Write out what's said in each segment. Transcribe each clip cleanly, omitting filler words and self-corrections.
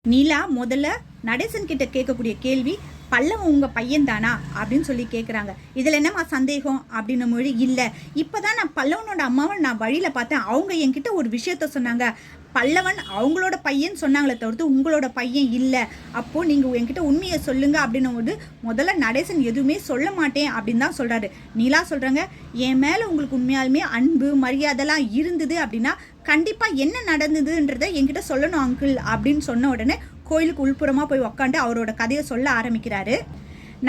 நீலா முதல்ல நடேசன் கிட்ட கேட்கக்கூடிய கேள்வி, பல்லவன் உங்க பையன் தானா அப்படின்னு சொல்லி கேட்குறாங்க. இதில் என்னம்மா சந்தேகம் அப்படின்னு மொழி இல்லை. இப்போதான் நான் பல்லவனோட அம்மாவை நான் வழியில் பார்த்தேன். அவங்க என்கிட்ட ஒரு விஷயத்த சொன்னாங்க. பல்லவன் அவங்களோட பையன் சொன்னாங்களே தவிர்த்து உங்களோட பையன் இல்லை. அப்போது நீங்கள் என்கிட்ட உண்மையை சொல்லுங்க அப்படின்னும் போது முதல்ல நடேசன் எதுவுமே சொல்ல மாட்டேன் அப்படின்னு தான் சொல்கிறாரு. நீலா சொல்கிறாங்க, என் மேலே உங்களுக்கு உண்மையாலுமே அன்பு மரியாதைலாம் இருந்தது அப்படின்னா கண்டிப்பாக என்ன நடந்ததுன்றதை என்கிட்ட சொல்லணும் அங்கிள் அப்படின்னு சொன்ன உடனே கோயிலுக்கு உள்புறமாக போய் உக்காந்து அவரோட கதையை சொல்ல ஆரம்பிக்கிறாரு.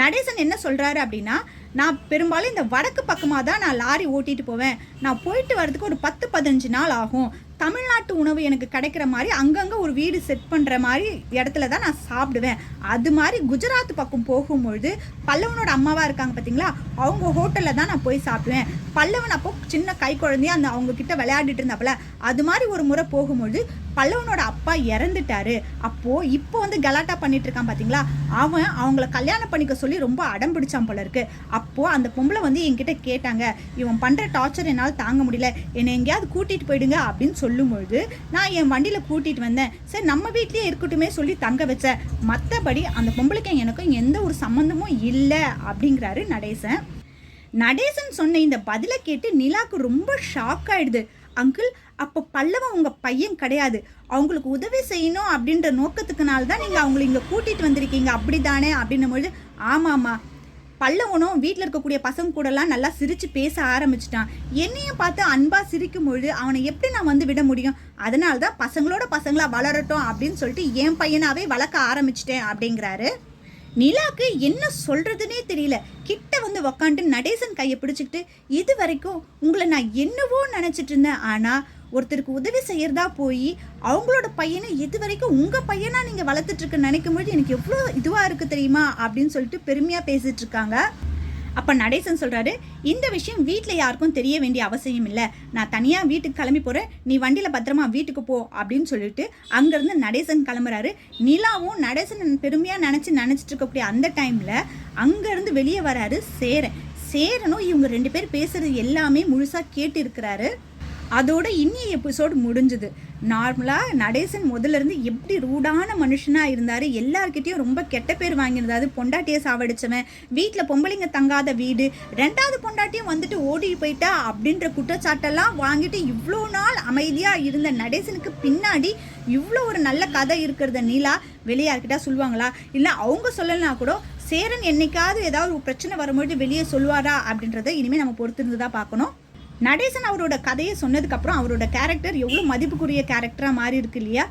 நடேசன் என்ன சொல்கிறாரு அப்படின்னா, நான் பெரும்பாலும் இந்த வடக்கு பக்கமாக தான் நான் லாரி ஓட்டிகிட்டு போவேன். நான் போயிட்டு வரதுக்கு ஒரு 10-15 நாள் ஆகும். தமிழ்நாட்டு உணவு எனக்கு கிடைக்கிற மாதிரி அங்கங்கே ஒரு வீடு செட் பண்ணுற மாதிரி இடத்துல தான் நான் சாப்பிடுவேன். அது மாதிரி குஜராத் பக்கம் போகும்பொழுது பல்லவனோட அம்மாவாக இருக்காங்க பார்த்தீங்களா, அவங்க ஹோட்டலில் தான் நான் போய் சாப்பிடுவேன். பல்லவன் அப்போ சின்ன கை குழந்தைய அந்த அவங்க கிட்ட விளையாடிட்டு இருந்தாப்புல, அது மாதிரி ஒரு முறை போகும்பொழுது பல்லவனோட அப்பா இறந்துட்டாரு. அப்போது இப்போ வந்து கலாட்டா பண்ணிட்டு இருக்கான் பார்த்தீங்களா, அவன் அவங்கள கல்யாணம் பண்ணிக்க சொல்லி ரொம்ப அடம் பிடிச்சான் போல இருக்கு. அப்போது அந்த பொம்பளை வந்து என்கிட்ட கேட்டாங்க, இவன் பண்ணுற டார்ச்சர் என்னால் தாங்க முடியல, என்னை எங்கேயாவது கூட்டிகிட்டு போயிடுங்க அப்படின்னு சொல்லும்பொழுது நான் என் வண்டியில் கூட்டிகிட்டு வந்தேன். சரி நம்ம வீட்லேயே இருக்கட்டுமே சொல்லி தங்க வச்சேன். மற்றபடி அந்த பொம்பளைக்கும் எனக்கும் எந்த ஒரு சம்மந்தமும் இல்லை அப்படிங்கிறாரு நடேசன். நடேசன் சொன்ன இந்த பதிலை கேட்டு நிலாக்கு ரொம்ப ஷாக் ஆயிடுது. அங்கிள், அப்போ பல்லவன் உங்கள் பையன் கிடையாது, அவங்களுக்கு உதவி செய்யணும் அப்படின்ற நோக்கத்துக்குனால தான் நீங்கள் அவங்களை இங்கே கூட்டிகிட்டு வந்திருக்கீங்க அப்படி தானே அப்படின்னும்பொழுது, ஆமாம்மா, பல்லவனும் வீட்டில் இருக்கக்கூடிய பசங்க கூடலாம் நல்லா சிரித்து பேச ஆரம்பிச்சிட்டான். என்னையும் பார்த்து அன்பாக சிரிக்கும் பொழுது அவனை எப்படி நான் வந்து விட முடியும்? அதனால தான் பசங்களோட பசங்களாக வளரட்டும் அப்படின்னு சொல்லிட்டு என் பையனாவே வளர்க்க ஆரம்பிச்சிட்டேன் அப்படிங்கிறாரு. நிலாக்கு என்ன சொல்கிறதுனே தெரியல. கிட்ட வந்து உக்காண்டு நடேசன் கையை பிடிச்சிக்கிட்டு, இது வரைக்கும் உங்களை நான் என்னவோ நினச்சிட்டு இருந்தேன், ஆனால் ஒருத்தருக்கு உதவி செய்கிறதா போய் அவங்களோட பையனை இது வரைக்கும் உங்கள் பையனாக நீங்கள் வளர்த்துட்ருக்க நினைக்கும் போது எனக்கு எவ்வளோ இதுவாக இருக்குது தெரியுமா அப்படின்னு சொல்லிட்டு பெருமையாக பேசிகிட்டு இருக்காங்க. அப்போ நடேசன் சொல்கிறாரு, இந்த விஷயம் வீட்டில் யாருக்கும் தெரிய வேண்டிய அவசியம் இல்லை, நான் தனியாக வீட்டுக்கு கிளம்பி போகிறேன், நீ வண்டியில் பத்திரமா வீட்டுக்கு போ அப்படின்னு சொல்லிட்டு அங்கேருந்து நடேசன் கிளம்புறாரு. நிலாவும் நடேசன் பெருமையாக நினச்சிட்டு இருக்கக்கூடிய அந்த டைமில் அங்கேருந்து வெளியே வராரு சேரனும். இவங்க 2 பேர் பேசுகிறது எல்லாமே முழுசாக கேட்டு இருக்கிறாரு. அதோட இன்னிய எபிசோடு முடிஞ்சுது. நார்மலாக நடேசன் முதல்லேருந்து எப்படி ரூடான மனுஷனாக இருந்தார், எல்லார்கிட்டையும் ரொம்ப கெட்ட பேர் வாங்கியிருந்தாரு. பொண்டாட்டியை சாவடிச்சவன், வீட்டில் பொம்பளைங்க தங்காத வீடு, 2வது பொண்டாட்டியும் வந்துட்டு ஓடி போயிட்டா அப்படின்ற குற்றச்சாட்டெல்லாம் வாங்கிட்டு இவ்வளோ நாள் அமைதியாக இருந்த நடேசனுக்கு பின்னாடி இவ்வளோ ஒரு நல்ல கதை இருக்கிறத நீலா வெளியார்கிட்ட சொல்லுவாங்களா? இல்லை அவங்க சொல்லலைனா கூட சேரன் என்னைக்காவது ஏதாவது ஒரு பிரச்சனை வரும்பொழுது வெளியே சொல்லுவாரா அப்படின்றத இனிமேல் நம்ம பொறுத்திருந்து தான் பார்க்கணும். நடேசன் அவரோட கதையை சொன்னதுக்கப்புறம் அவரோட கேரக்டர் எவ்வளோ மதிப்புக்குரிய கேரக்டராக மாறி இருக்கு இல்லையா?